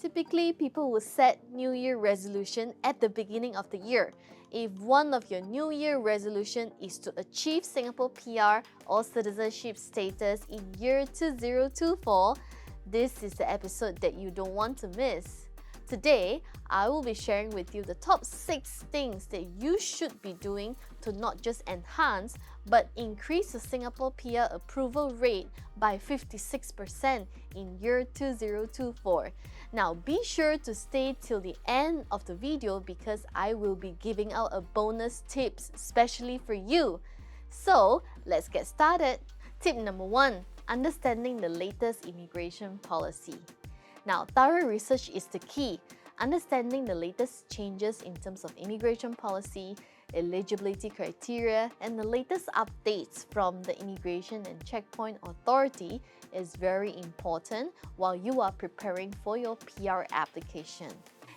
Typically, people will set New Year resolution at the beginning of the year. If one of your New Year resolution is to achieve Singapore PR or citizenship status in year 2024, this is the episode that you don't want to miss. Today, I will be sharing with you the top 6 things that you should be doing to not just enhance but increase the Singapore PR approval rate by 56% in year 2024. Now, be sure to stay till the end of the video because I will be giving out a bonus tips especially for you. So, let's get started. Tip number 1, understanding the latest immigration policy. Now, thorough research is the key. Understanding the latest changes in terms of immigration policy, eligibility criteria, and the latest updates from the Immigration and Checkpoint Authority is very important while you are preparing for your PR application.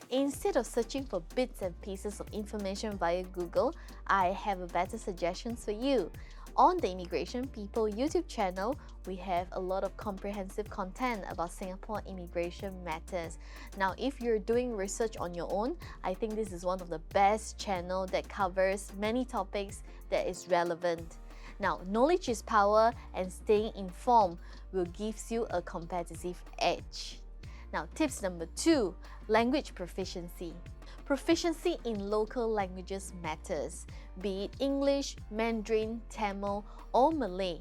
Instead of searching for bits and pieces of information via Google, I have a better suggestion for you. On the Immigration People YouTube channel, we have a lot of comprehensive content about Singapore immigration matters. Now, if you're doing research on your own, I think this is one of the best channels that covers many topics that is relevant. Now, knowledge is power and staying informed will give you a competitive edge. Now, tips number 2, language proficiency. Proficiency in local languages matters, be it English, Mandarin, Tamil, or Malay.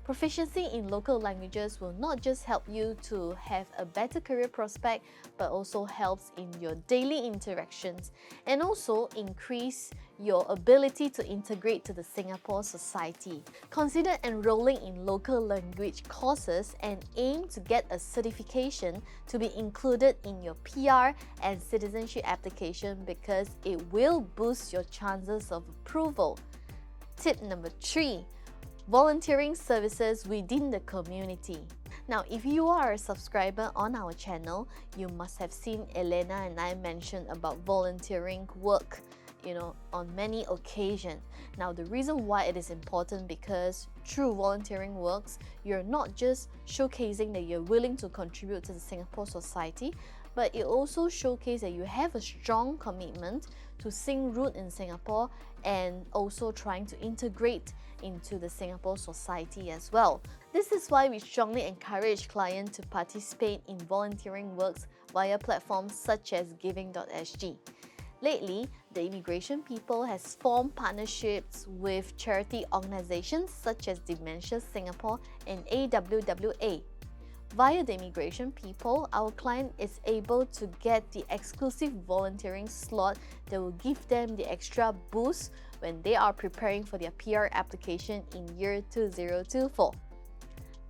Proficiency in local languages will not just help you to have a better career prospect, but also helps in your daily interactions and also increase your ability to integrate to the Singapore society. Consider enrolling in local language courses and aim to get a certification to be included in your PR and citizenship application because it will boost your chances of approval. Tip number 3, volunteering services within the community. Now, if you are a subscriber on our channel, you must have seen Elena and I mention about volunteering work, on many occasions. Now, the reason why it is important because through volunteering works, you're not just showcasing that you're willing to contribute to the Singapore society, but it also showcases that you have a strong commitment to sing root in Singapore and also trying to integrate into the Singapore society as well. This is why we strongly encourage clients to participate in volunteering works via platforms such as giving.sg. Lately, the Immigration People has formed partnerships with charity organizations such as Dementia Singapore and AWWA. Via the Immigration People, our client is able to get the exclusive volunteering slot that will give them the extra boost when they are preparing for their PR application in year 2024.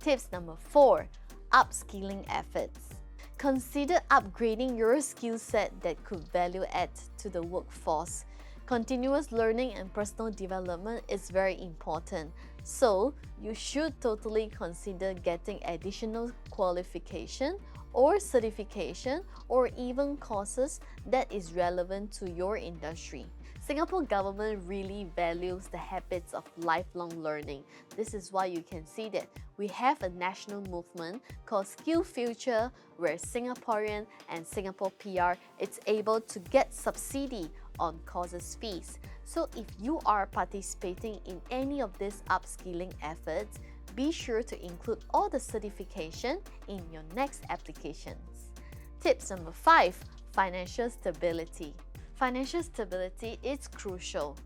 Tips number 4, upskilling efforts. Consider upgrading your skill set that could value add to the workforce. Continuous learning and personal development is very important, so you should totally consider getting additional qualification or certification or even courses that is relevant to your industry. Singapore government really values the habits of lifelong learning. This is why you can see that we have a national movement called Skill Future where Singaporean and Singapore PR is able to get subsidy on courses fees. So if you are participating in any of these upskilling efforts, be sure to include all the certification in your next applications. Tips number 5, financial stability. Financial stability is crucial.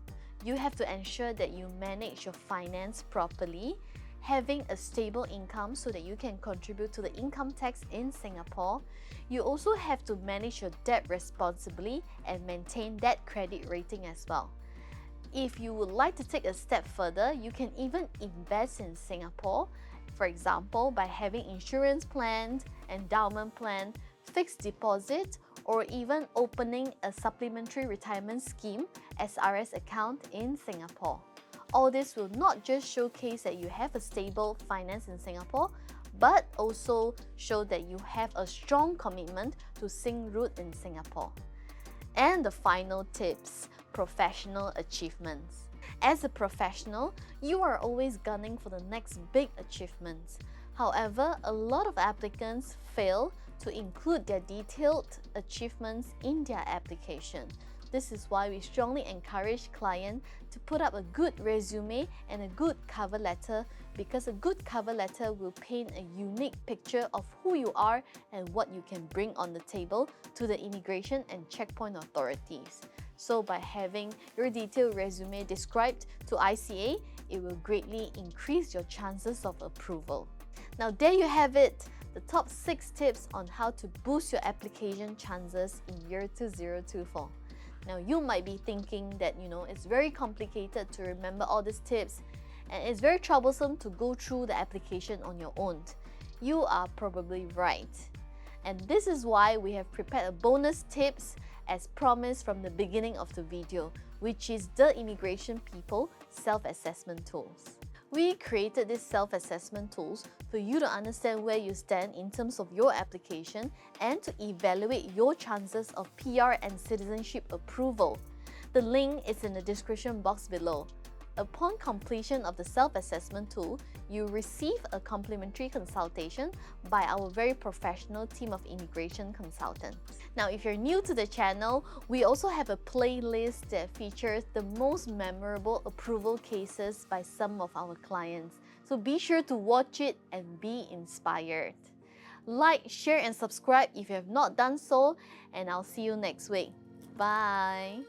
You have to ensure that you manage your finance properly, having a stable income so that you can contribute to the income tax in Singapore. You also have to manage your debt responsibly and maintain that credit rating as well. If you would like to take a step further, you can even invest in Singapore, for example, by having insurance plans, endowment plan, fixed deposit, or even opening a supplementary retirement scheme SRS account in Singapore. All this will not just showcase that you have a stable finance in Singapore, but also show that you have a strong commitment to sing root in Singapore. And the final tips, professional achievements. As a professional, you are always gunning for the next big achievements. However, a lot of applicants fail to include their detailed achievements in their application. This is why we strongly encourage clients to put up a good resume and a good cover letter, because a good cover letter will paint a unique picture of who you are and what you can bring on the table to the immigration and checkpoint authorities. So by having your detailed resume described to ICA, it will greatly increase your chances of approval. Now there you have it, the top 6 tips on how to boost your application chances in year 2024. Now you might be thinking that it's very complicated to remember all these tips and it's very troublesome to go through the application on your own. You are probably right. And this is why we have prepared a bonus tips as promised from the beginning of the video, which is the Immigration People Self-Assessment Tools. We created these self-assessment tools for you to understand where you stand in terms of your application and to evaluate your chances of PR and citizenship approval. The link is in the description box below. Upon completion of the self-assessment tool, you receive a complimentary consultation by our very professional team of immigration consultants. Now, if you're new to the channel, we also have a playlist that features the most memorable approval cases by some of our clients. So be sure to watch it and be inspired. Like, share and subscribe if you have not done so, and I'll see you next week. Bye!